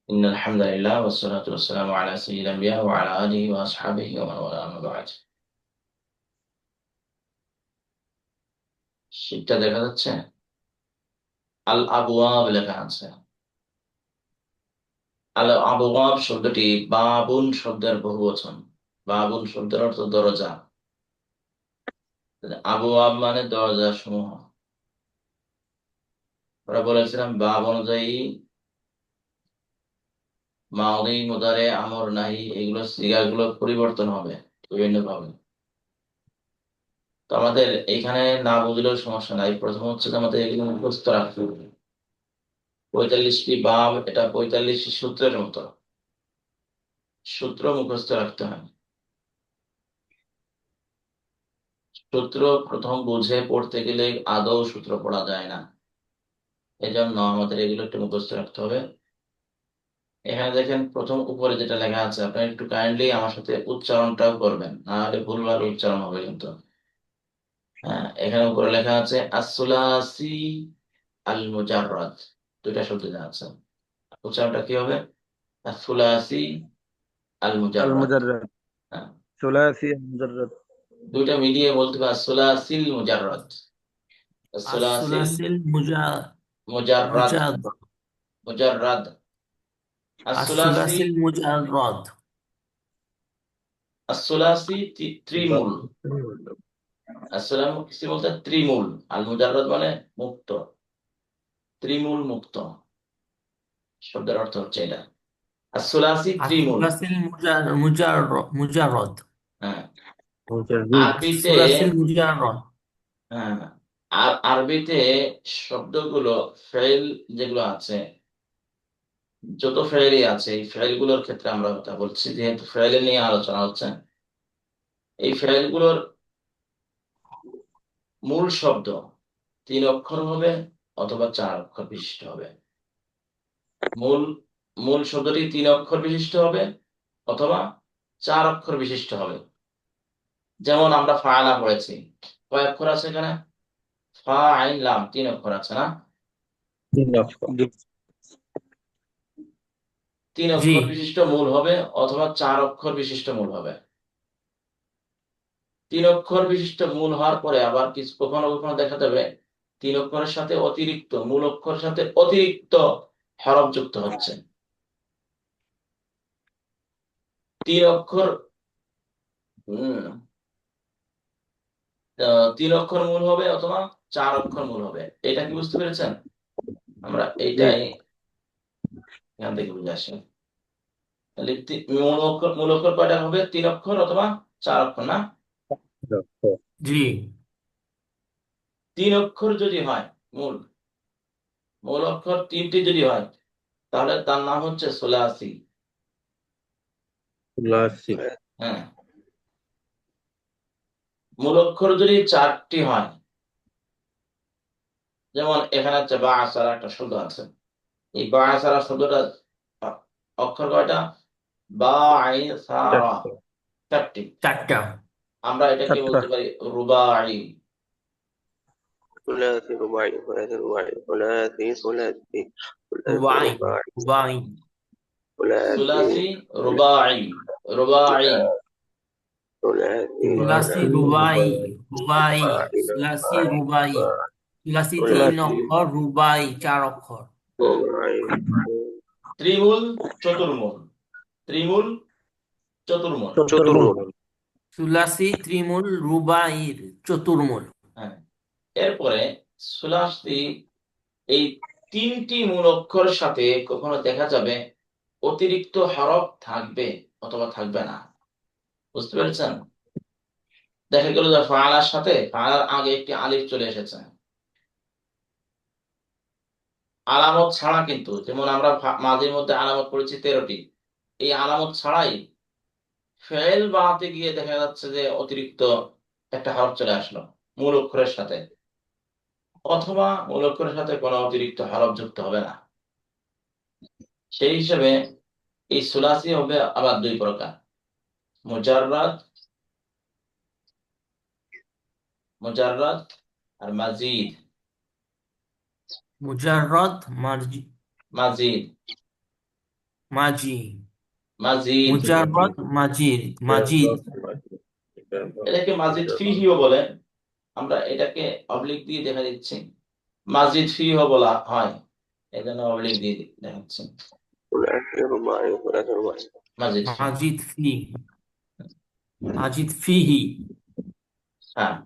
إن الحمد لله والصلاة والسلام على سيد الأنبياء وعلى آله وأصحابه ومن والاه أما بعد শীটটা দেখা যাচ্ছে আল আবওয়াব লেখা আছে। আল আবওয়াব শব্দটি বাবুন শব্দের বহুবচন। বাবুন শব্দের অর্থ দরজা। আবওয়াব মানে দরজা সমূহ। আমরা বলেছিলাম বাব অনুযায়ী মাউদি মুদারে আমর নাহি এগুলো সিগাগুলো পরিবর্তন হবে বিভিন্ন ভাবে। তো আমাদের এখানে না বুঝলেও সমস্যা নাই, প্রথম হচ্ছে যে আমাদের এগুলো মুখস্থ রাখতে হবে। 45টি বাব, এটা 45টি সূত্রের মতো, সূত্র মুখস্থ রাখতে হয়। সূত্র প্রথম বুঝে পড়তে গেলে আদৌ সূত্র পড়া যায় না, এজন্য আমাদের এগুলো একটু মুখস্থ রাখতে হবে। এখানে দেখেন প্রথম উপরে যেটা লেখা আছে, আপনারা একটু কাইন্ডলি আমার সাথে উচ্চারণটাও করবেন, না হলে ভুলভাল উচ্চারণ হবে কিন্তু। হ্যাঁ, এখানে উপরে লেখা আছে আসসুলাসি আল মুজাররাদ, দুইটা শব্দ দেওয়া আছে। উচ্চারণটা কি হবে? আসসুলাসি আল মুজাররাদ। المجرد. হ্যাঁ, ثلاثي المجرد. দুইটা মিলিয়ে বলতে হবে আসসুলাসিল মুজাররাদ। আসসুলাসিল الثلاثي মুজাররাদ। المجرد. মুজাররাদ। আসসুলাসি। الثلاثي المجرد. আসসুলাসি ত্রিমূল। আসসুলাসি বলতে ত্রিমূল, আল মুজাররাদ মানে মুক্ত, ত্রিমূল মুক্ত শব্দের অর্থ হচ্ছে এটা। আসসুলাসি ত্রিমূল। الثلاثي المجرد. হ্যাঁ, مجرد. আরবিতে। الثلاثي المجرد. হ্যাঁ, আর আরবিতে শব্দগুলো ফেল যেগুলো আছে, যত ফেলই আছে এই ফেলগুলোর ক্ষেত্রে আমরা কথা বলছি, যেহেতু ফেল নিয়ে আলোচনা হচ্ছে। এই ফেলগুলোর মূল শব্দ 3 অক্ষর হবে অথবা 4 অক্ষর বিশিষ্ট হবে। মূল মূল শব্দটি 3 অক্ষর বিশিষ্ট হবে অথবা 4 অক্ষর বিশিষ্ট হবে। যেমন আমরা ফাআলা পড়েছি, কয় অক্ষর আছে এখানে? ফা আইন লাম, 3 অক্ষর আছে না? তিন জি। অক্ষর বিশিষ্ট মূল হবে অথবা 4 অক্ষর বিশিষ্ট মূল হবে। 3 অক্ষর বিশিষ্ট মূল হওয়ার পরে আবার কিছু কখনো কখনো দেখা যাবে 3 অক্ষরের সাথে অতিরিক্ত মূল অক্ষরের সাথে অতিরিক্ত হরফ যুক্ত হচ্ছে। 3 অক্ষর, 3 অক্ষর মূল হবে অথবা 4 অক্ষর মূল হবে, এটা কি বুঝতে পেরেছেন? আমরা জি। এইটাই এখান থেকে বুঝে আসি। তাহলে মূল অক্ষর কয়টা হবে? 3 অক্ষর অথবা 4 অক্ষর, না? জি। 3 অক্ষর যদি হয় মূল, মূল অক্ষর 3টি যদি হয় তাহলে তার নাম হচ্ছে সুলাসি। ثلاثي. হ্যাঁ, মূল অক্ষর যদি 4টি হয়, যেমন এখানে হচ্ছে বা আসারা একটা শব্দ আছে, এই বা আসারা শব্দটা অক্ষর কয়টা? বা আইন সারা, 4টি। চারটা। আমরা এটাকে شتى. বলতে পারি রুবাই। ثلاثي رباعي ثلاثي رباعي ثلاثي ثلاثي ثلاثي রুবাই। رباعي রুবাই। ثلاثي সুলাসি রুবাই। রুবাই। ثلاثي ثلاثي রুবাই। রুবাই। ثلاثي রুবাই। ثلاثي তিন ثلاثي অক্ষর, রুবাই 4 অক্ষর। رباعي ত্রিমূল চতুর্মূল। ত্রিমূল চতুর্মূল। شترمون. চতুর্মুখ। ثلاثي ত্রিমূল রুবাইর চতুর্মূল। হ্যাঁ, এরপরে সুলাসি এই 3টি মূল অক্ষরের সাথে কখনো দেখা যাবে অতিরিক্ত হরফ থাকবে অথবা থাকবে না। বুঝতে পেরেছেন? দেখা গেল যে ফাআলার সাথে ফাআলার আগে একটি আলিফ চলে এসেছে, আলামত ছাড়া কিন্তু, যেমন আমরা মাঝের মধ্যে আলামত করেছি 13টি, এই আলামত ছাড়াই ফেল বানাতে গিয়ে দেখা যাচ্ছে যে অতিরিক্ত একটা হরফ চলে আসলো মূল অক্ষরের সাথে, অথবা মূল অক্ষরের সাথে কোনো অতিরিক্ত হরফ যুক্ত হবে না। সেই হিসেবে এই সুলাসি হবে আবার 2 প্রকার, মুজাররাদ, মুজাররাদ আর মাজিদ। মুজাররদ মার্জি। মাজিদ মাজি, মাজিদ, মুজাররদ মাজিদ, মাজিদ। এটাকে মাজিদ ফিহিও বলে। আমরা এটাকে অবলিক দিয়ে দেখা দিচ্ছি, মাজিদ ফিহিও বলা হয়, এই জন্য অবলিক দিয়ে দেখাচ্ছি ثلاثي رباعي ثلاثي رباعي মাজিদ ফি। মাজিদ ফি, মাজিদ ফিহি। হ্যাঁ,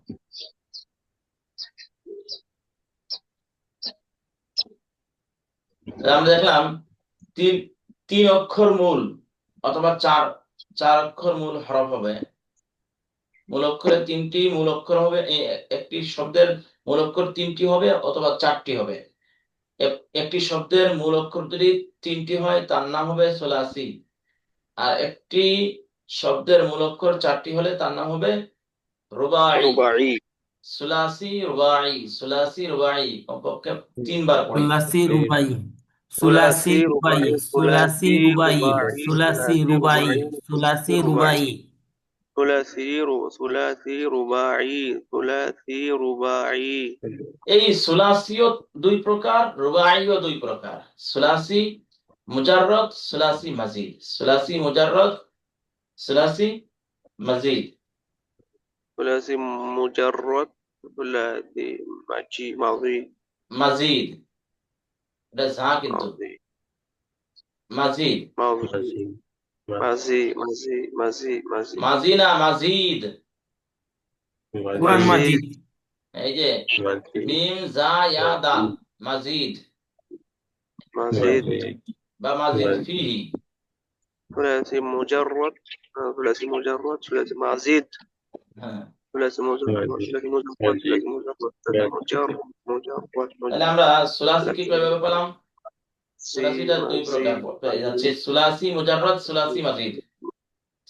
তাহলে আমরা দেখলাম তিন তিন অক্ষর মূল অথবা চার চার অক্ষর মূল হরফ হবে। মূল অক্ষরে তিনটি মূল অক্ষর হবে, একটি শব্দের মূল অক্ষর তিনটি হবে অথবা চারটি হবে। একটি শব্দের মূল অক্ষর যদি তিনটি হয় তার নাম হবে সুলাসি, আর একটি শব্দের মূল অক্ষর চারটি হলে তার নাম হবে রুবাই। رباعي সুলাসি রুবাই, সুলাসি রুবাই, কমপক্ষে তিনবার পড়ি। সুলাসি রুবাই, সুলাসি ثلاثي রুবাই, رباعي সুলাসি ثلاثي রুবাই, رباعي সুলাসি ثلاثي রুবাই, رباعي সুলাসি রুবাই। رباعي ثلاثي رباعي ثلاثي رباعي এই সুলাসিও দুই প্রকার, রুবাইও দুই প্রকার। সুলাসি মুজাররদ, সুলাসি মাজিদ। সুলাসি মুজাররদ, সুলাসি মাজিদ। ثلاثي مجرد ثلاثي ماضي মাজিদ, এটা ঝা কিন্তু ماضي মাজিদ, ماضي ماضي ماضي ماضي ماضي মাজি না মাজিদ। কোরআন مزيد মাজিদ, এই যে মিম জা ইয়া দাল, মাজিদ مزيد বা মাজিদ ফিহি। ثلاثي مجرد ثلاثي مجرد ثلاثي مزيد হ্যাঁ, ثلاثي مجرد ثلاثي مجرد ثلاثي مجرد ثلاثي مجرد তাহলে مجرد আমরা সুলাসি কি ثلاثي কিভাবে পেলাম? সুলাসিটা দুই প্রকার مزيد পেয়ে যাচ্ছে, সুলাসি মুজাররদ, সুলাসি মাজিদ।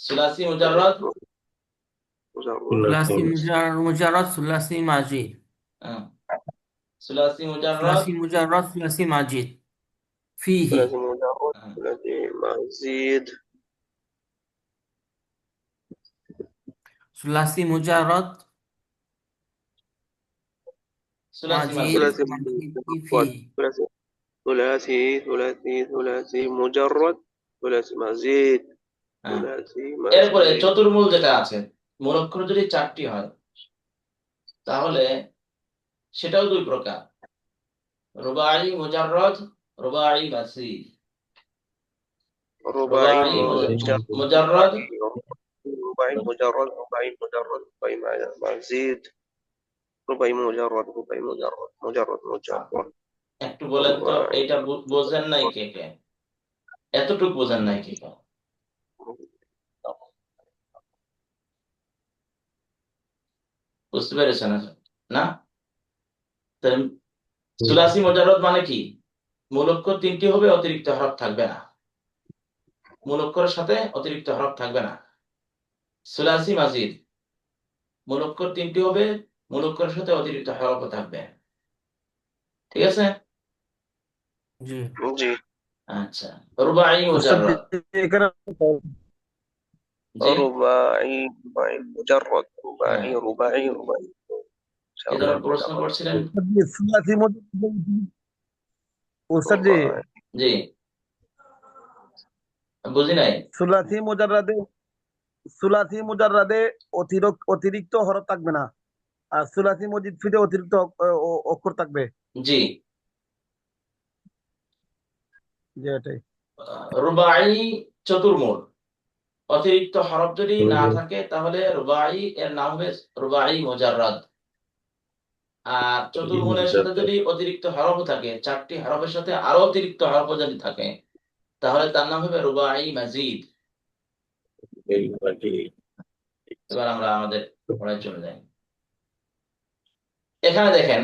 সুলাসি মুজাররদ, সুলাসি মুজাররদ, সুলাসি মাজিদ, হ্যাঁ, সুলাসি মুজাররদ, সুলাসি মুজাররদ, সুলাসি মাজিদ, ফিহি। ثلاثي مجرد হ্যাঁ, ثلاثي مزيد সুলাসি মুজাররদ সুলাসি মাজিদ, মাজিদ। ثلاثي মাজিদ مجرد ফিহি। ثلاثي ثلاثي مجرد ثلاثي مزيد হ্যাঁ, ثلاثي এরপরে مزيد চতুর্মূল যেটা আছে, মূল অক্ষর যদি চারটি হয় তাহলে সেটাও দুই প্রকার, রুবাই মুজাররদ, রুবাই মাজিদ। رباعي رباعي مجرد مجرد، رباعي مجرد رباعي مجرد رباعي مزيد رباعي مجرد رباعي مجرد مجرد مجرد একটু বলেন তো, رباعي এটা বোঝেন নাই কে কে? এতটুকু বোঝেন নাই কে কে? বুঝতে পেরেছেন না? তাহলে সুলাসি মুজাররদ মানে কি? মূল অক্ষর তিনটি হবে, অতিরিক্ত হরফ থাকবে না। মূল অক্ষরের সাথে অতিরিক্ত হরফ থাকবে না। সুলাসি মাজিদ, মূল অক্ষর তিনটি হবে, মূল অক্ষরের সাথে অতিরিক্ত হরফ থাকবে। ঠিক আছে? জি, জি আচ্ছা, রুবাই উস্তাদ মুজাররদ, এখানে জি, رباعي رباعي مجرد رباعي হ্যাঁ, رباعي رباعي কি ধরনের প্রশ্ন করছিলেন? সুলাসি উস্তাদ জি, رباعي জি, বুঝি নাই। সুলাসি মুজাররাদে সুলাসি মুজাররাদে অতিরিক্ত হরফ থাকবে না, আর সুলাসি মজিদ ফিতে অতিরিক্ত অক্ষর থাকবে। জি, যে এটাই রুবাই চতুর্মূল, অতিরিক্ত হরফ যদি না থাকে তাহলে রুবাই এর নাম হবে রুবাই মুজাররদ। আর চতুর্মূলের সাথে যদি অতিরিক্ত হরফ থাকে, চারটি হরফের সাথে আরো অতিরিক্ত হরফ যদি থাকে তাহলে তার নাম হবে রুবাই মাজিদ। এবার আমরা আমাদের পড়ায় চলে যাই। এখানে দেখেন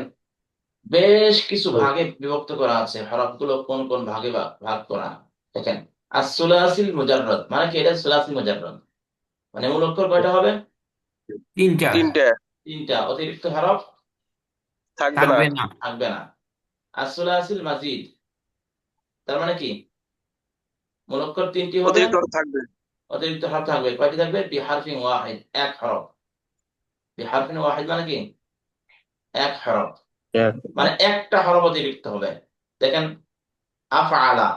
বেশ কিছু ভাগে বিভক্ত করা আছে, হরফগুলো কোন কোন ভাগে ভাগ করা। দেখেন, আর-সুলাসিল মুজাররদ মানে কি? এটা সুলাসি মুজাররদ মানে মূল অক্ষর কয়টা হবে? তিনটা তিনটা তিনটা, অতিরিক্ত হরফ থাকবে না থাকবে না। থাকবে না। আর-সুলাসিল মাজিদ তার মানে কি? মূল অক্ষর তিনটি হবে, অতিরিক্ত থাকবে অতিরিক্ত হরফ থাকবে। কয়টি থাকবে? বিহারফিন ওয়াহিদ, এক হরফ। বিহারফিন ওয়াহিদ মানে কি? এক হরফ, মানে একটা হরফ অতিরিক্ত হবে। দেখেন, আফআলা,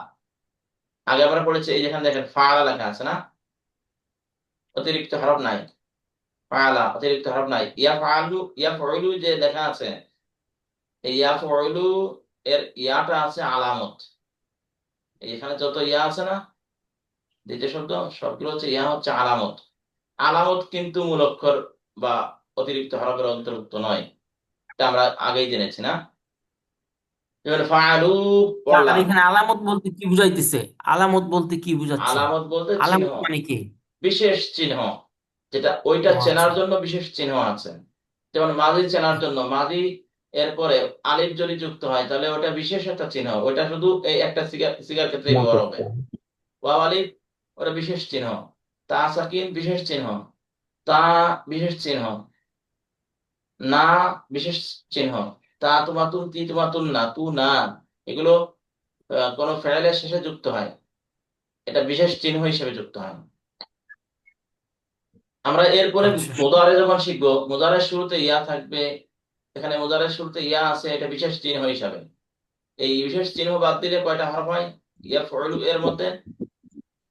আগে আমরা পড়েছি, এই যেখানে দেখেন ফাআলা লেখা আছে না, অতিরিক্ত হরফ নাই। ফাআলা অতিরিক্ত হরফ নাই। ইয়াফআলু যে লেখা আছে, এই ইয়াফআলু এর ইয়াটা আছে আলামত। এখানে যত ইয়া আছে না, দ্বিতীয় শব্দ, সবগুলো হচ্ছে ইয়া হচ্ছে আলামত। আলামত কিন্তু মূল অক্ষর বা অতিরিক্ত হরফের অন্তর্ভুক্ত নয়, এটা আমরা আগেই জেনেছি না। যেমন ফাআলু আর পড়লাম, এখানে আলামত বলতে কি বুঝাইতেছে? আলামত বলতে কি বুঝাচ্ছে? আলামত বলতে চিহ্ন, আলামত মানে কি? বিশেষ চিহ্ন, যেটা ওইটা ও আচ্ছা। চেনার জন্য বিশেষ চিহ্ন আছে। যেমন মাদি চেনার জন্য, মাদি এরপরে আলিফ যদি যুক্ত হয় তাহলে ওটা বিশেষ একটা চিহ্ন, ওটা শুধু এই একটা সিগার ক্ষেত্রে ব্যবহার হবে। ওয়াও আলিফ ওটা বিশেষ চিহ্ন, তা সাকিন বিশেষ চিহ্ন, তা বিশেষ চিহ্ন, না বিশেষ চিহ্ন, তা তুমাতুন তি তুমাতুন না তু না, এগুলো কোন ফেলের শেষে যুক্ত হয়, এটা বিশেষ চিহ্ন হিসেবে যুক্ত হয়। আমরা এরপরে আচ্ছা। মুদারে যখন শিখবো, মুদারের শুরুতে ইয়া থাকবে, এখানে মুদারের শুরুতে ইয়া আছে, এটা বিশেষ চিহ্ন হিসাবে। এই বিশেষ চিহ্ন বাদ দিলে কয়টা হরফ হয় ইয়া ফউলু এর মধ্যে?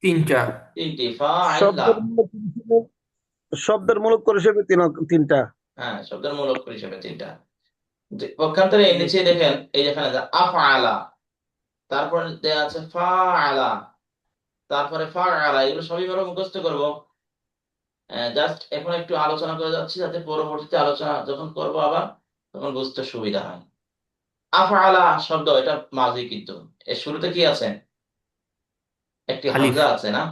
3টা। তিনটি। ফা আইন লাম। শব্দের মূলক হিসেবে শব্দের মূলক করে হিসেবে তিনটা। হ্যাঁ, শব্দের মূল অক্ষর হিসেবে তিনটা। পক্ষান্তরে এই নিচে দেখেন, এই যেখানে আফআলা, তারপর দেয়া আছে ফাআলা, তারপরে ফাআলা, এগুলো সবই আমরা মুখস্থ করব। জাস্ট এখন একটু আলোচনা করে যাচ্ছি, যাতে পরবর্তীতে আলোচনা যখন করব আবার, তখন বুঝতে সুবিধা হয়। আফআলা শব্দ এটা মাজি, কিন্তু এর শুরুতে কি আছে? একটি আলিফ। হামজা আছে না?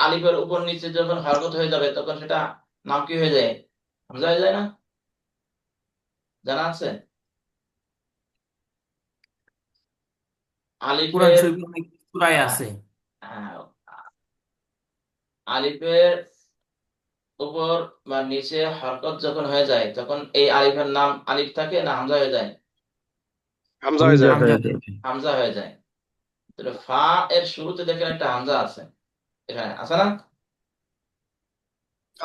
আলিফের উপর নিচে যখন হরকত হয়ে যাবে তখন সেটা নাম কি হয়ে যায়? হামজা হয়ে যায় না? জানা আছে? কুরআন আলিফের শরীফে অনেক সূরায় হ্যাঁ, আছে। হ্যাঁ, আলিফের উপর বা নিচে হরকত যখন হয়ে যায় তখন এই আলিফের নাম আলিফ থাকে না হামজা হয়ে যায়? হামজা হয়ে যায়। হামজা। হামজা হয়ে যায়। তাহলে ফা এর শুরুতে দেখেন একটা হামজা আছে, এখানে আছে না?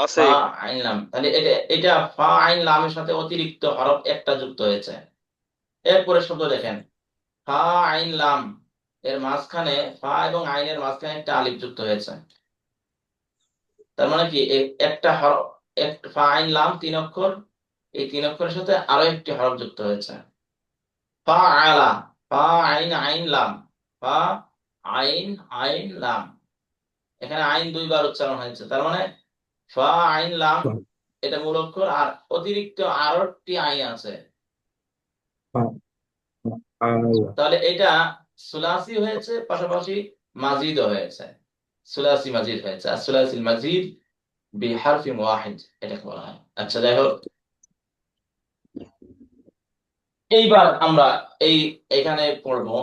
আছে। ফা আইন লাম, তাহলে এটা এটা ফা আইন লামের সাথে অতিরিক্ত হরফ একটা যুক্ত হয়েছে। এরপরে শব্দ দেখেন, ফা আইন লাম এর মাঝখানে, ফা এবং আইনের মাঝখানে একটা আলিফ যুক্ত হয়েছে। তার মানে কি, একটা হরফ, ফা আইন লাম 3 অক্ষর, এই 3 অক্ষরের সাথে আরো একটি হরফ যুক্ত হয়েছে। ফা আলা, ফা আইন আইন লাম, ফা আইন আইন লাম, এখানে আইন 2বার উচ্চারণ হয়েছে, তার মানে ফা আইন লাম এটা মূল অক্ষর, আর অতিরিক্ত আরো একটি আইন আছে। তাহলে এটা সুলাসি হয়েছে, পাশাপাশি মাজিদও হয়েছে। সুলাসি মাজিদ হয়েছে, আর সুলাসি মাজিদ বিহারফিন ওয়াহিদ এটাকে বলা হয়। আচ্ছা, যাই হোক, এইবার আমরা এখানে পড়বো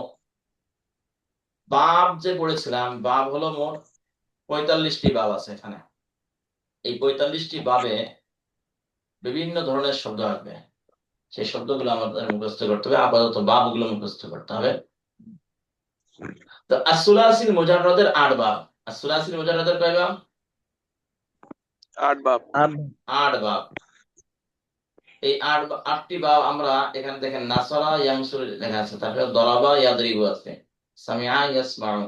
বাব। যে পড়েছিলাম, বাব হলো মোট 45টি বাব আছে এখানে। এই 45টি বাবে বিভিন্ন ধরনের শব্দ আসবে, সেই শব্দগুলো আমাদের মুখস্থ করতে হবে। আপাতত বাবগুলো মুখস্থ করতে হবে। তো আসুলাসিল মুজাররদের 8 বাব। আসুলাসিল মুজাররদের কয় বাব? 8 বাব। 8 বাব। এই 8টি বাব আমরা এখানে দেখেন, নাসরা ইয়ানসুর লেখা আছে, তারপরে দরাবা ইয়াদরিবু আছে, সামিআ ইয়াসমাউ,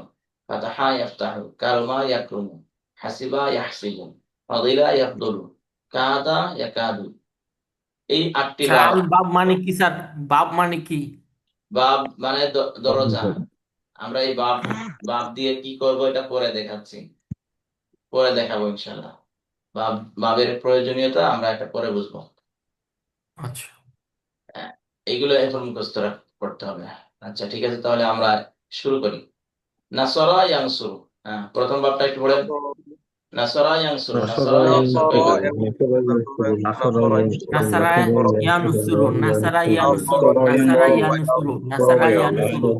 ফাতাহা ইফতাহু, কারমা ইয়াকরুমু, হাসিবা ইয়াহসিবু, ফাদিলা ইয়াফদুলু, কাদা ইয়াকাদু। এই 8টি স্যার, বাব। আল বাব মানে কি স্যার? বাব মানে কি? বাব মানে দরজা। আমরা এই বাব বাব দিয়ে কি করব এটা পরে দেখাচ্ছি, পরে দেখাবো ইনশাআল্লাহ। বাবের প্রয়োজনীয়তা আমরা এটা পরে বুঝবো। আচ্ছা। হ্যাঁ, এইগুলো এখন মুখস্থ করতে হবে। আচ্ছা, ঠিক আছে, তাহলে আমরা শুরু করি। নাসরা ইয়ানসুরু। হ্যাঁ, প্রথম বাবটা একটু পড়েন। নাসরা ইয়ানসুরু, নাসরা ইয়ানসুরু কয় বাব? নাসারা ইয়ানুসুরু, নাসারা ইয়ানুসুরু, নাসারা ইয়ানুসুরু, নাসারা ইয়ানুসুরু,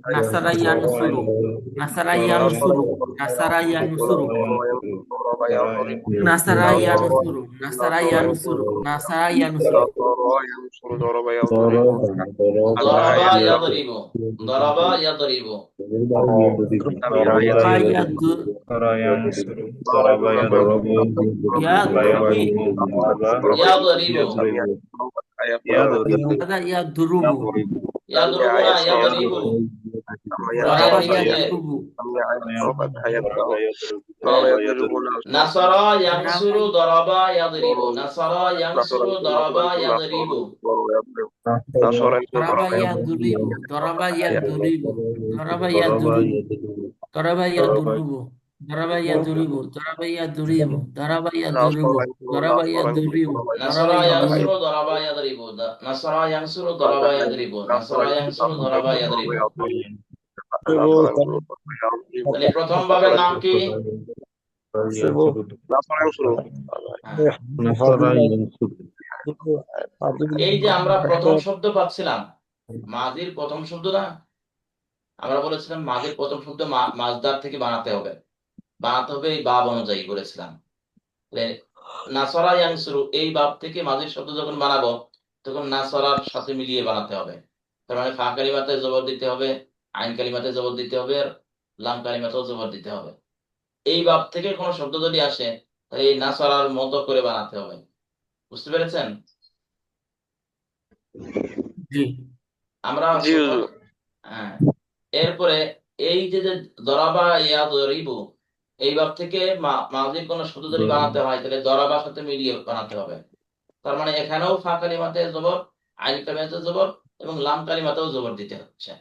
নাসারা ইয়ানুসুরু, নাসারা ইয়ানুসুরু, নাসারা ইয়ানুসুরু, নাসারা ইয়ানুসুরু, নাসারা ইয়ানুসুরু, নাসারা ইয়ানুসুরু, ضرب يضرب দরাবা ইয়াদরিবু, দরাবা ইয়াদরিবু, দরাবা ইয়াদু ইয়াদরিবু, ইয়াদরিবু, হাদা ইয়াদুরুবু, سمع ইয়াদরুবু না يسمع ইয়াদরিবু। سمع রা ضرب হচ্ছে জের। يضرب سمع يضرب يضرب হ্যাঁ, ضرب يضرب نصر নাসারা ضرب ইয়ানসুরু দরাবা ইয়াদরিবু, নাসারা ইয়ানসুরু দরাবা ইয়াদরিবু। يضرب نصر ضرب ضرب يضرب ضرب يضرب يضرب ضرب يضرب ضرب يضرب ضرب يضرب ضرب يضرب ضرب يضرب نصر ضرب نصر يضرب ضرب নাসারা يضرب ইয়ানসুরু দরাবা ইয়াদরিবু, নাসারা ইয়ানসুরু দরাবা ইয়াদরিবু, نصر নাসারা ইয়ানসুরু দরাবা ইয়াদরিবু। نصر তাহলে প্রথম বাবের নাম কি? نصر ينصر হ্যাঁ, এই যে আমরা প্রথম শব্দ পাচ্ছিলাম, মাজির প্রথম শব্দ না, আমরা বলেছিলাম মাজির প্রথম শব্দ মাজদার থেকে বানাতে হবে এই বাব অনুযায়ী বলেছিলাম। তাহলে নাসরা ইয়ানসুরু এই বাব থেকে মাজির শব্দ যখন বানাবো তখন নাসরার সাথে মিলিয়ে বানাতে হবে। তার মানে ফা কালিমাতে জবর দিতে হবে, আইন কালিমাতে জবর দিতে হবে, আর লাম কালিমাতেও জবর দিতে হবে। এই বাব থেকে কোন শব্দ যদি আসে তাহলে এই নাসরার মতো করে বানাতে হবে। বুঝতে পেরেছেন? জি আমরা জি প্রথম, হ্যাঁ, এরপরে এই যে যে দরাবা ইয়াদরিবু এই বাব থেকে মাজির কোন শব্দ যদি বানাতে হয় তাহলে দরাবার সাথে মিলিয়ে বানাতে হবে। তার মানে এখানেও ফা কালিমাতে জবর, আইন কালিমাতে জবর এবং লাম কালিমাতেও জবর দিতে হচ্ছে।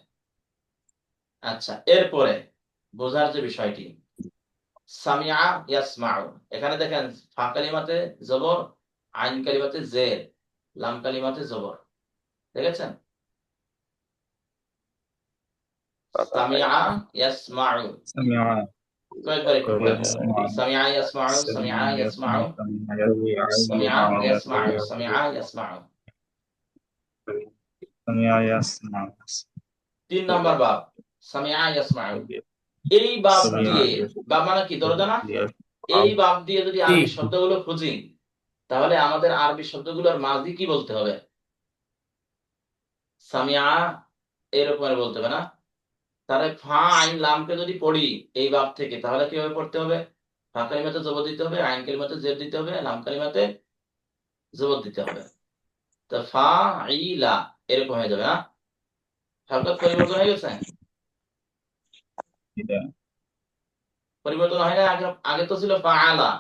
আচ্ছা, এরপরে বোঝার যে বিষয়টি, সামিআ ইয়াসমাউ, এখানে দেখেন ফা কালিমাতে জবর, আইন কালিমাতে জের, লাম কালিমাতে জবর। দেখেছেন? সামিআ ইয়াসমাউ, কয়েকবার একটু পড়েন। সামিআ ইয়াসমাউ, সামিআ ইয়াসমাউ, সামিআ ইয়াসমাউ, সামিআ ইয়াসমাউ। 3 নাম্বার বাব সামিআ ইয়াসমাউ। এই বাব দিয়ে, বাব মানে কি দরজা না, এই বাব দিয়ে যদি জি আরবি শব্দগুলো খুঁজি তাহলে আমাদের আরবি শব্দগুলোর মাঝি কি বলতে হবে? সামিআ এরকম বলতে হবে না? তাহলে ফা আইন লামকে যদি পড়ি এই বাব থেকে তাহলে কিভাবে পড়তে হবে? ফা কালিমাতে জবর দিতে হবে, আইন কালিমাতে জের দিতে হবে, লাম কালিমাতে জবর দিতে হবে। তো ফা ইলা এরকম হয়ে যাবে না? হরকত পরিবর্তন হয়ে গেছে? পরিবর্তন হয় না? আগে আগে তো ছিল ফাআলা,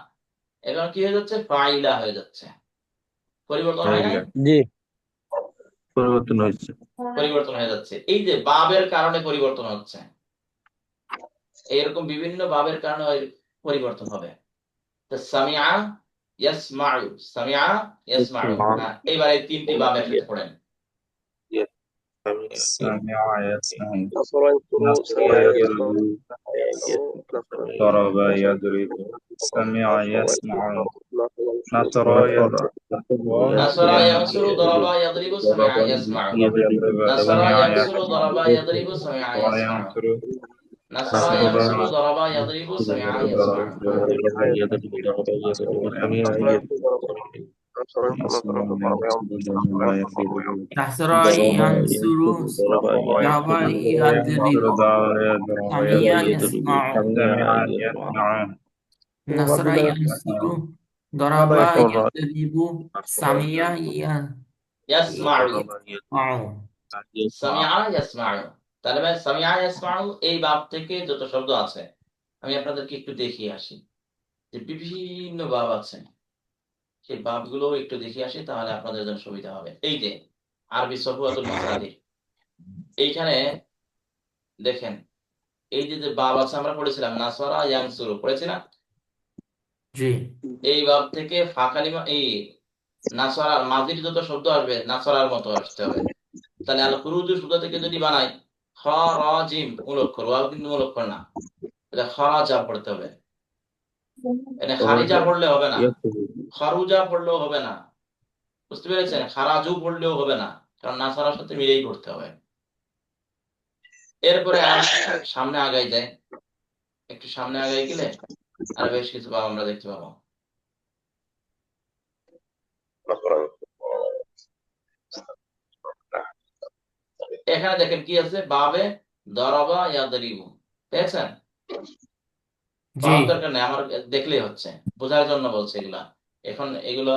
এখন কি হয়ে যাচ্ছে? ফাইলা হয়ে যাচ্ছে। পরিবর্তন হয় নাই? জি পরিবর্তন হয়ে যাচ্ছে। এই যে বাবের কারণে পরিবর্তন হচ্ছে, এরকম বিভিন্ন বাবের কারণে পরিবর্তন হবে। তো সামিআ ইয়াসমাউ, সামিআ ইয়াসমাউ। হ্যাঁ, এবার এই 3টি বাব একসাথে পড়েন। نصر ينصر سمع يسمع نصر ضرب يضرب سمع يسمع نصر يضرب নাসরা ইয়ানসুরু দরাবা ইয়াদরিবু সামিআ ইয়াসমাউ, নাসরা ইয়ানসুরু দরাবা ইয়াদরিবু সামিআ ইয়াসমাউ, নাসরা ইয়ানসুরু দরাবা ইয়াদরিবু সামিআ ইয়াসমাউ। نصر ينصر ضرب يضرب سمع يسمع نصر ينصر ضرب يضرب سمع ইয়াসমাউ, يسمع সামিআ ইয়াসমাউ। তাহলে সামিআ ইয়াসমাউ এই বাব থেকে যত শব্দ আছে আমি আপনাদেরকে একটু দেখিয়ে আসি, যে বিভিন্ন বাব আছে সেই বাবগুলো একটু দেখিয়ে আসি, তাহলে আপনাদের জন্য সুবিধা হবে। এই যে আরবি সফওয়াতুল মাসাদির, এইখানে দেখেন এই যে যে বাব আছে আমরা পড়েছিলাম নাসরা ইয়ানসুরু, পড়েছি না? জি এই বাব থেকে ফা কালিমা এই নাসরার মাজির যত শব্দ আসবে নাসরার মতো আসতে হবে। তাহলে আল খুরুজ শব্দ থেকে যদি বানাই খারাজিম, মূল অক্ষর, ওয়াও কিন্তু মূল অক্ষর না, এটা খারাজা পড়তে হবে। এটা খারিজা পড়লে হবে না, খারুজা পড়লেও হবে না। বুঝতে পেরেছেন? খারাজু পড়লেও হবে না, কারণ নাসারার সাথে মিলেই পড়তে হবে। এরপরে আর সামনে আগাই যায়, একটু সামনে আগাই গেলে আর বেশ কিছু বাব আমরা দেখতে পাবো। এখানে দেখেন কি আছে, বাবে দরাবা ইয়াদরিবু, পেয়েছেন? জি বাব দরকার নেই, আমার দেখলেই হচ্ছে, বোঝার জন্য বলছে এগুলা। এখন এগুলা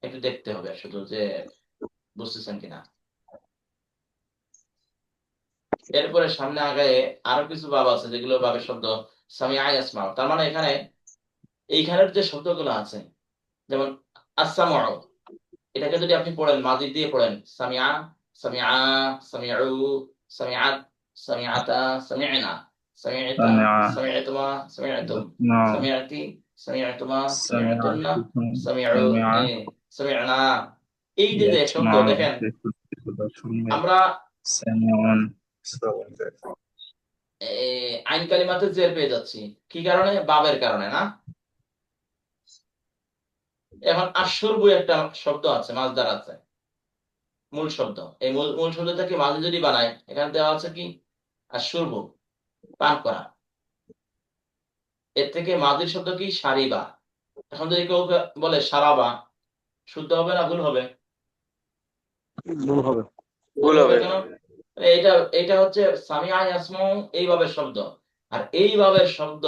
একটু দেখতে হবে শুধু, যে বুঝতেছেন কিনা। এরপরে সামনে আগায় আরো কিছু বাব আছে যেগুলো বাবের শব্দ সামিআ ইয়াসমাউ। তার মানে এখানে এইখানের যে শব্দগুলো আছে, যেমন আসসামাউ, এটাকে যদি আপনি পড়েন মাজি দিয়ে পড়েন, সামিআ, সামিআ, সামিউ, সামিআত, সামিআতা, সামি'না, সামি'তা, سمع সামি'তুমা, সামি'তুম, يسمع সামি'তি, সামি'তুমা, সামি'তুন্না, سمعتكم সামি'উ, سمع সামি'না। এই যে যে শব্দ يسمع দেখেন, আমরা سمع আইন কালিমাতে জের পেয়ে যাচ্ছি, কি কারণে? বাবের কারণে না? এখন আশুরবু একটা শব্দ আছে, মাছদার আছে, মূল শব্দ। এই মূল মূল শব্দটাকে মাঝে যদি বানায়, এখানে দেওয়া আছে কি? আশুরবু, পান করা। এর থেকে মাঝির শব্দ কি? সারিবা। এখন যদি কেউ বলে সারাবা, শুদ্ধ হবে না ভুল হবে? ভুল হবে। ভুল ভুল হবে হবে। কেন? এটা এটা হচ্ছে সামিআ ইয়াসমাউ এই ভাবের শব্দ, আর এই ভাবের শব্দ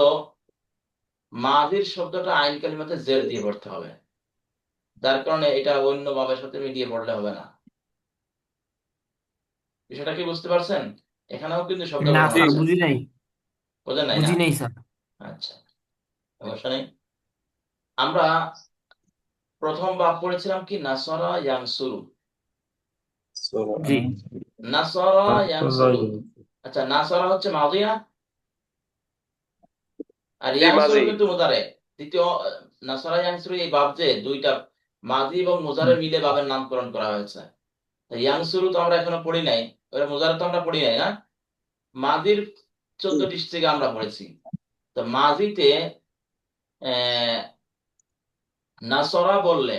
মাজির শব্দটা আইন কালিমাতে জের দিয়ে পড়তে হবে, যার কারণে এটা অন্য ভাবের সাথে মিলিয়ে পড়লে হবে না। বিষয়টা কি বুঝতে পারছেন? এখানেও কিন্তু শব্দ না বলা স্যার, হচ্ছে, বুঝি নাই, বোঝেন নাই না? বুঝি নাই স্যার। আচ্ছা, সমস্যা নেই। আমরা প্রথম বাব পড়েছিলাম কি? নাসরা ইয়ানসুরু। জি, নাসরা ইয়ানসুরু। আচ্ছা, নাসরা হচ্ছে মাদি না, আর জি, ইয়ানসুরু মাঝি। কিন্তু মুদারে। দ্বিতীয় নাসরা ইয়ানসুরু, এই বাব যে দুইটা মাদি এবং মুজারে মিলে বাবের নামকরণ করা হয়েছে। ইয়ানসুরু তো আমরা এখনো পড়ি নাই, ওরা মুজারে তো আমরা পড়ি নাই না। মাদির 14টি থেকে আমরা পড়েছি। তো মাদিতে আহ নাসরা বললে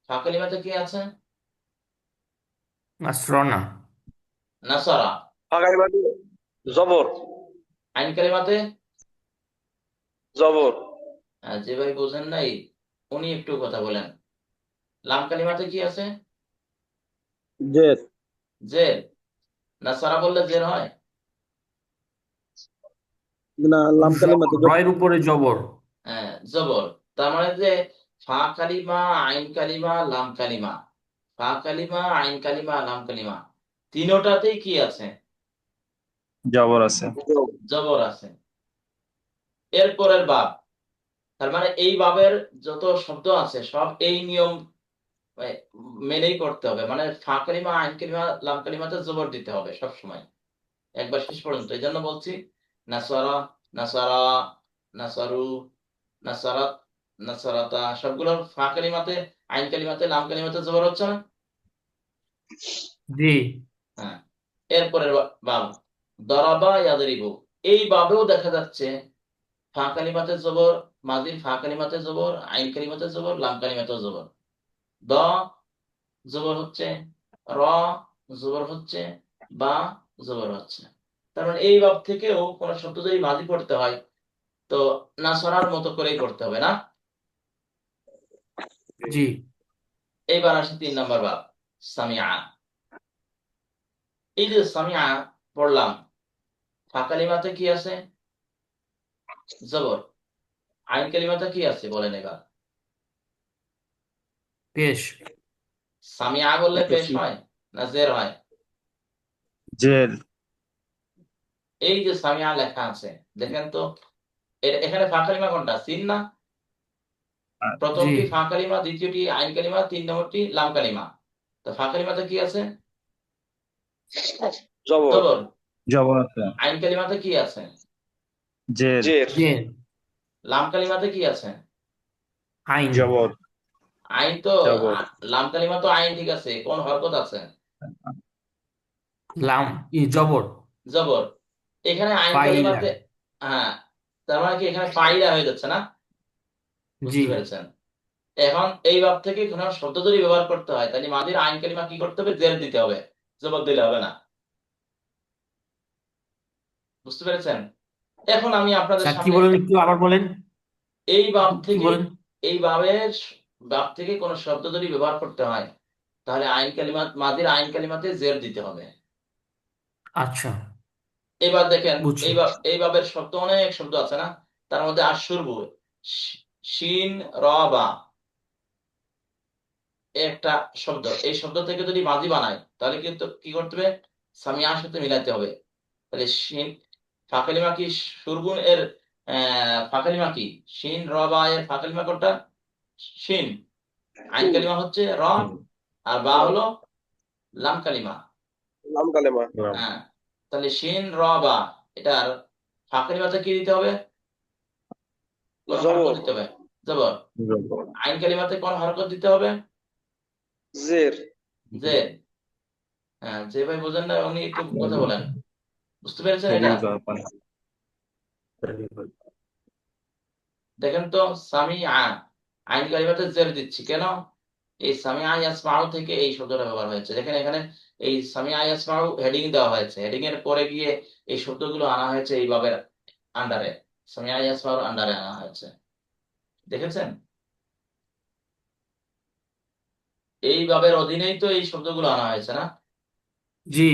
ফাকালিমাতে কি আছে? নাসরানা, নাসরা। ফাঁকাই বাদে জবর, আইন কালিমাতে জবর, যে ভাই বোঝেন নাই উনি একটু কথা বলেন। লাম কালিমাতে কি আছে? জের। জের। নাসারা বললে জের হয়? না, লাম কালিমাতে জবর। রয়ের উপরে জবর। হ্যাঁ, জবর। তার মানে যে ফা কালিমা, আইন কালিমা, লাম কালিমা, ফা কালিমা, আইন কালিমা, লাম কালিমা, তিনোটাতেই কি আছে? জবর আছে। জবর আছে। এরপরের বাব, তার মানে এই বাবের যত শব্দ আছে সব এই নিয়ম মানে মেনেই করতে হবে। মানে ফা কালিমা, আইন কালিমা, লাম কালিমাতে জবর দিতে হবে সব সময়, একবার শেষ পর্যন্ত। এই জন্য বলছি নাসারা, নাসারা, নাসারু, নাসারাত, নাসারাতা, সবগুলো ফা কালিমাতে, আইন কালিমাতে, লাম কালিমাতে জবর হচ্ছে না? জি, হ্যাঁ। এরপরের বাব, দরাবা ইয়াদরিবু। এই বাবেও দেখা যাচ্ছে ফা কালিমাতে জবর, মাজির ফা কালিমাতে জবর, আইন কালিমাতে জবর, লাম কালিমাতে জবর। দ জবর হচ্ছে, র জবর হচ্ছে, বা জবর হচ্ছে। তার মানে এই বাব থেকেও কোন শব্দ যদি মাজি পড়তে হয় তো নাসরার মতো করেই করতে হবে না? জি, এইবার আসে 3 নম্বর বাব, সামিআ। এই যে সামিআ পড়লাম, ফা কালিমাতে কি আছে? জবর। আইন কালিমাতে কি আছে বলেন এবার? পেশ, সামিআ বললে পেশ হয় না জের হয়? জের। এই যে সামিআ লেখা আছে, দেখেন তো এখানে ফা কালিমা কোনটা? সিন না? জি, প্রথমটি ফা কালিমা, দ্বিতীয়টি আইন কালিমা, 3 নম্বরটি লাম কালিমা। তো ফা কালিমাতে কি আছে? জবর, জবর। জবর আছে। আইন কালিমাতে কি আছে? জের। জের, জের, লাম কালিমাতে কি আছে? আইন, জবর। আইন তো জবর। লাম কালিমা তো আইন, ঠিক আছে, কোন হরকত আছে? লাম, জবর, জবর। এখানে আইন ফাইলা। কালিমাতে, হ্যাঁ, তার মানে কি এখানে ফাইলা হয়ে যাচ্ছে না? জি, বুঝতে পেরেছেন? এখন এই ভাব থেকে কোন শব্দ যদি ব্যবহার করতে হয় তাহলে মাদির আইন কালিমা কি করতে হবে? জের দিতে হবে, জবর দিলে হবে না। বুঝতে পেরেছেন? এখন আমি আপনাদের স্যার কি সামনে বলেন, একটু আবার বলেন, এই ভাব কি থেকে, বলেন? এই ভাবের ভাব থেকে কোন শব্দ যদি ব্যবহার করতে হয় তাহলে আইন কালিমা, মাদির আইন কালিমাতে জের দিতে হবে। আচ্ছা, এবার দেখেন বুঝছি। এই ভাবের শব্দ, অনেক শব্দ আছে না? তার মধ্যে আশুরবু, শিন, র, বা, একটা শব্দ। এই শব্দ থেকে যদি মাজি বানায় তাহলে কিন্তু কি করতে হবে? সামিআর সাথে মিলাতে হবে। তাহলে শিন ফাকালিমা কি সুরগুন এর ফাকালিমা কি শিন র বা এর ফাকালিমা কোনটা? শিন। আইন কালিমা হচ্ছে র, আর বা হলো লাম কালিমা। নাম কালেমা। হ্যাঁ, তাহলে শিন র বা এটার ফাকালিমাতে কি দিতে হবে? কোন হরকত জবর, দিতে হবে? জবর। আইন কালিমাতে কোন হরকত দিতে হবে? জের। জের। হ্যাঁ, যে ভাই বোঝেন না উনি একটু কথা বলেন, বুঝতে পেরেছেন এটা? দেখেন তো, সামিআ আইন কালিমাতে জের দিচ্ছি কেন? এই সামিআ ইয়াসমাউ থেকে এই শব্দটা ব্যবহার হয়েছে। দেখেন এখানে এই সামিআ ইয়াসমাউ হেডিং দেওয়া হয়েছে, হেডিং এর পরে গিয়ে এই শব্দগুলো আনা হয়েছে এই ভাবের আন্ডারে, সামিআ ইয়াসমাউর আন্ডারে আনা হয়েছে। দেখেছেন? এই ভাবের অধীনেই তো এই শব্দগুলো আনা হয়েছে না? জি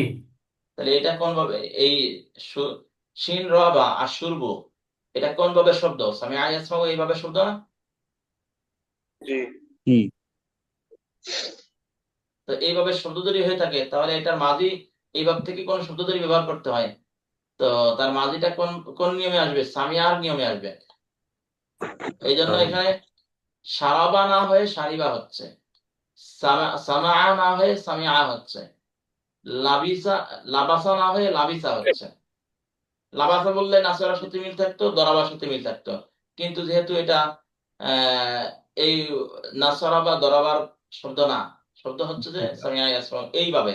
তাহলে এটা কোন ভাবে? এই শিন র বা আশুরবু, এটা কোন ভাবে শব্দ? সামিআ ইয়াসমাউ এই ভাবে শব্দ না? জি। কি তো এইভাবে শব্দ যদি হয়ে থাকে তাহলে এটার মাঝি এই ভাব থেকে কোন শব্দ যদি ব্যবহার করতে হয়, তো তার মাঝিটা কোন কোন নিয়মে আসবে? সামিয়ার নিয়মে আসবে। এই জন্য এখানে সারাবা না হয়ে সারিবা হচ্ছে, সামা না হয়ে সামিয়া হচ্ছে, লাবিসা লাবাসা না হয়ে লাবিসা হচ্ছে। লাবাসা বললে নাসরার সাথে মিল থাকতো, দরাবার সাথে মিল থাকতো, কিন্তু যেহেতু এটা আহ এই নাসরা বা দরাবার শব্দ না, শব্দ হচ্ছে যে সামিয়া ইয়াসমাউ এইভাবে।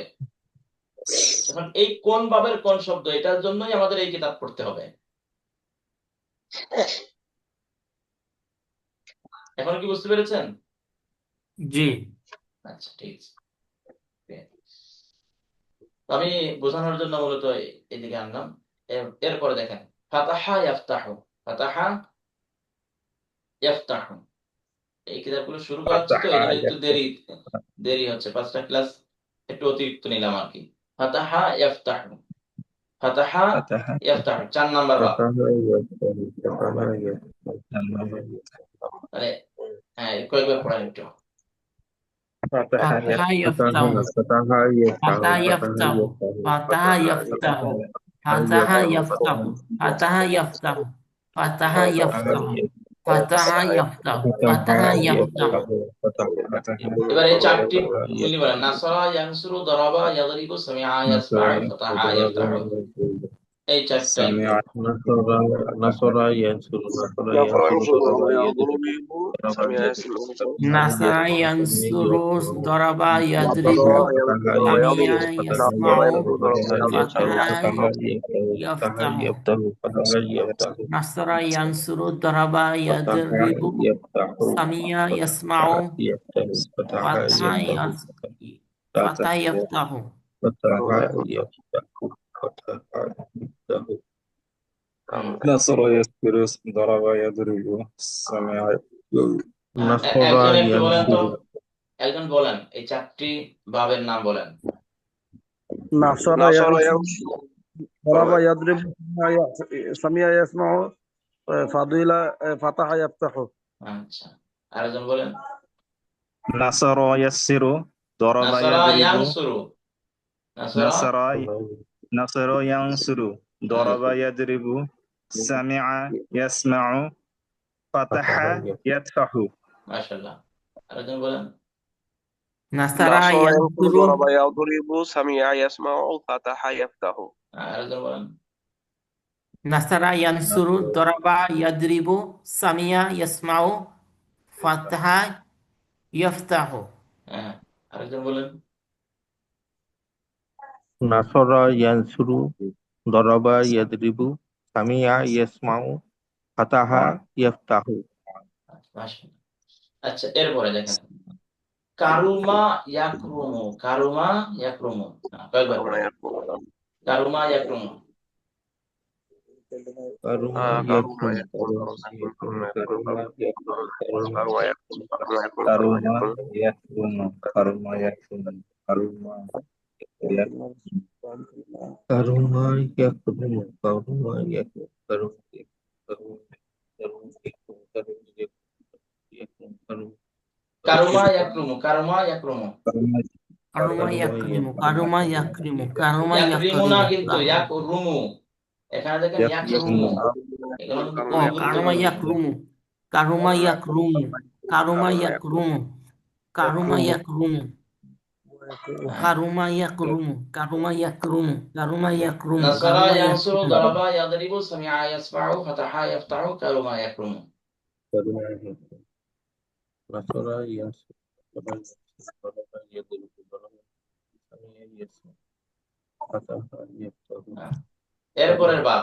এখন এই কোন ভাবের কোন শব্দ, এটার জন্যই আমাদের এই কিতাব পড়তে হবে। এখন কি বুঝতে পেরেছেন? জি আচ্ছা, ঠিক আছে। তো আমি বোঝানোর জন্য মূলত এদিকে আনলাম। এরপরে দেখেন, ফাতাহা ইয়াফতাহু, ফাতাহা ইয়াফতাহু, এই কিতাবগুলো শুরু করাচ্ছি তো এই জন্য একটু দেরি দেরি হচ্ছে, 5টা ক্লাস একটু অতিরিক্ত নিলাম আর কি। ফাতাহা ইয়াফতাহু, ফাতাহা ইয়াফতাহু 4 নাম্বার বাব। তাহলে হ্যাঁ, কয়েকবার পড়েন একটু। ফাতাহা ইয়াফতাহু ফাতাহা ইয়াফতাহু ফাতাহা ইয়াফতাহু ফাতাহা ইয়াফতাহু ফাতাহা ইয়াফতাহু ফাতাহা ইয়াফতাহু ফাতাহা ইয়াফতাহু ফাতাহা ইয়াফতাহু এবার এই 4টি মিলি বলেন, নাসরা ইয়ানসুরু দরাবা ইয়াদরিবু সামিআ ইয়াসমাউ ফাতাহা ইয়াফতাহু। এই 4টা একটু। নাফরা ইয়ানসুরু, দরাবা ইয়াদরিবু, সামিআ ইয়াসমাউ, নাসারা ইয়ানসুরু দরাবা ইয়াদরিবু নাফরা ইয়ানসুরু সামিয়া ইয়াদরিবু, নাফরা ইয়াসমাউ ইয়ানসুরু, দরাবা ফাতাহা ইয়াদরিবু, ইয়াফতাহু নাসারা ইয়ানসুরু দরাবা ইয়াদরিবু সামিয়া ইয়াসমাউ ফাতাহা ফাতাহা ইয়াফতাহু نصر يذكر ضرب يضرب سمع একজন একটু বলেন তো, একজন বলেন এই 4টি বাবের নাম বলেন। নাসরা নাসরা ইয়ানসুরু ইয়ানসুরু, ضرب يضرب سميع يسمع فضيلة فتح يفتح আচ্ছা, আরেকজন বলেন। نصر يسر ضرب নাসরা يضرب ইয়ানসুরু, নাসরা نصر نصر ينصر ضرب يضرب سمع يسمع فتح يفتح মাশাআল্লাহ। আরেকজন বলেন। নাসারা নাসরা ইয়ানসুরু, ইয়ানসুরু দরাবা ইয়াদরিবু, সামিআ ইয়াসমাউ, ফাতাহা ইয়াফতাহু। আরেকজন বলেন। নাসারা ইয়ানসুরু দরাবা ইয়াদরিবু সামিয়া ইয়াসমাউ ফাতাহা ইয়াফতাহু হ্যাঁ, আরেকজন বলেন। নাসরা ইয়ানসুরু দরাবা ইয়াদরিবু সামিয়া ইয়াসমাউ ফাতাহা ইয়াফতাহু। মাশাআল্লাহ। আচ্ছা, এরপরে দেখেন, কারুমা ইয়াকরুমু, কারুমা ইয়াকরুমু, কয়েকবার পড়েন। কারুমা ইয়াকরুমু, কারুমা কারুমা ইয়াকরুমু ইয়াকরুমু, কারুমা ইয়াকরুমু কারুমা ইয়াকরুমু, কারুমা ইয়াকরুমু কারুমা ইয়াকরুমু কারুমা কারুমা ইয়াকরুমু কারুমা ইয়াকরুমু কারুমা ইয়াকরুমু, কারুমা ইয়াকরুমু, কারুমা ইয়াকরিমু, কারুমা ইয়াকরিমু, কারুমা ইয়াকরিমু না ইয়াকরিমু, কিন্তু, ইয়াকরুমু। এখানে দেখেন ইয়াকরুমু, এগুলো কিন্তু ও খুবই কারুমা গুরুত্বপূর্ণ। ইয়াকরুমু, কারুমা ইয়াকরুমু, কারুমা ইয়াকরুমু, কারুমা ইয়াকরুমু, হ্যাঁ। কারুমা ইয়াকরুমু, কারুমা ইয়াকরুমু, কারুমা ইয়াকরুমু, নাসারা কারুমা ইয়ানসুরু, ইয়াকরুমু। দারাবা ইয়াদরিবু, সামিআ ইয়াসমাউ, ফাতাহা ইয়াফতাহু, কারুমা ইয়াকরুমু। নাসরা ইয়ানসুরু দরাবা ইয়াদরিবু দরাবা সামিআ ইয়াসমাউ ফাতাহা ইয়াফতাহু হ্যাঁ। এরপরের বাব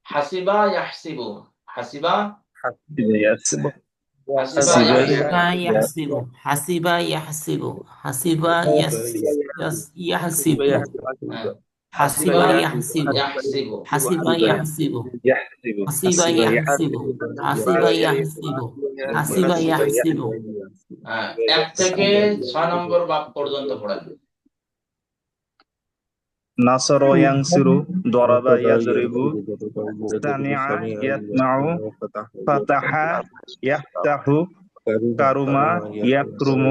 হাসিবা ইয়াহসিবু, হাসিবা, হাসিবা হাসিবা ইয়াহসিবু, ইয়াহসিবু, হাসিবা ইয়াহসিবু, হাসিবা ইয়াহসিবু, হ্যাঁ। হাসিবা হাসিবা ইয়াহসিবু, ইয়াহসিবু, হাসিবা ইয়াহসিবু, يحسب হাসিবা ইয়াহসিবু, হাসিবা ইয়াহসিবু, হাসিবা ইয়াহসিবু। হ্যাঁ। 1 থেকে 6 নম্বর বাব পর্যন্ত পড়েন। نصر ينصر ضرب يضرب سمع يسمع فتح يفتح كرم يكرم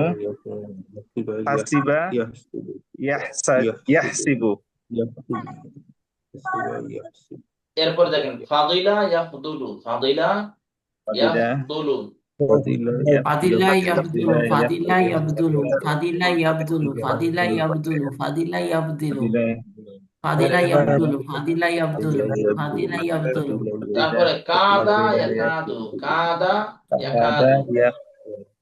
حسب يحسب এরপর দেখেন ফাদিলা ইয়াফদুলু, ফাদিলা ইয়াফদুলু, ফাদিলা ইয়াবদুলু, ফাদিলা ইয়াবদুলু, ফাদিলা ইয়াবদুলু, ফাদিলা ইয়াবদুলু, ফাদিলা ইয়াবদুলু, ফাদিলা ইয়াবদুলু, ফাদিলা ইয়াবদুলু, ফাদিলা ইয়াবদুলু। তারপরে কাদা ইয়াকাদু, কাদা ইয়াকাদু,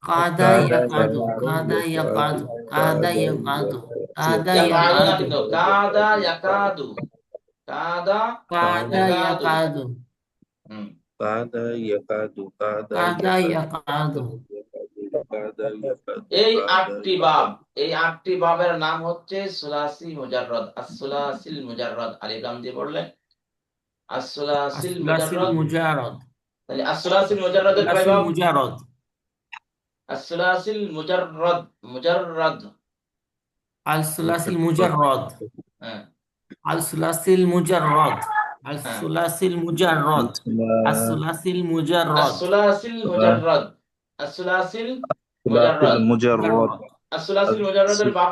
কাদা ইয়াকাদু, কাদা ইয়াকাদু, কাদা ইয়াকাদু, কাদা ইয়াকাদু না ইয়াকাদু, কিন্তু, কাদা ইয়াকাদু, কাদা কাদা ইয়াকাদু। ইয়াকাদু, হুম। কাদা ইয়াকাদু কাদা ইয়াকাদু। এই 8টি বাব, এই 8টি বাবের নাম হচ্ছে সুলাসি মুজাররদ, as-সুলাসিল মুজাররদ, আলিফ লাম দিয়ে পড়লে as-সুলাসিল আসলাসিল মুজাররদ। মুজাররদ, তাহলে as-সুলাসিল মুজাররদের কয় আসলাসিল বাব? মুজাররদ, as-সুলাসিল মুজাররদ, মুজাররদ, আসলাসিল মুজাররদ, হ্যাঁ আসলাসিল মুজাররদ, হ্যাঁ, আসলাসিল মুজাররদ, আসলাসিল মুজাররদ, as-সুলাসিল মুজাররদ, as-সুলাসিল মুজাররদ, المجرد as-সুলাসিল মুজাররদের বাব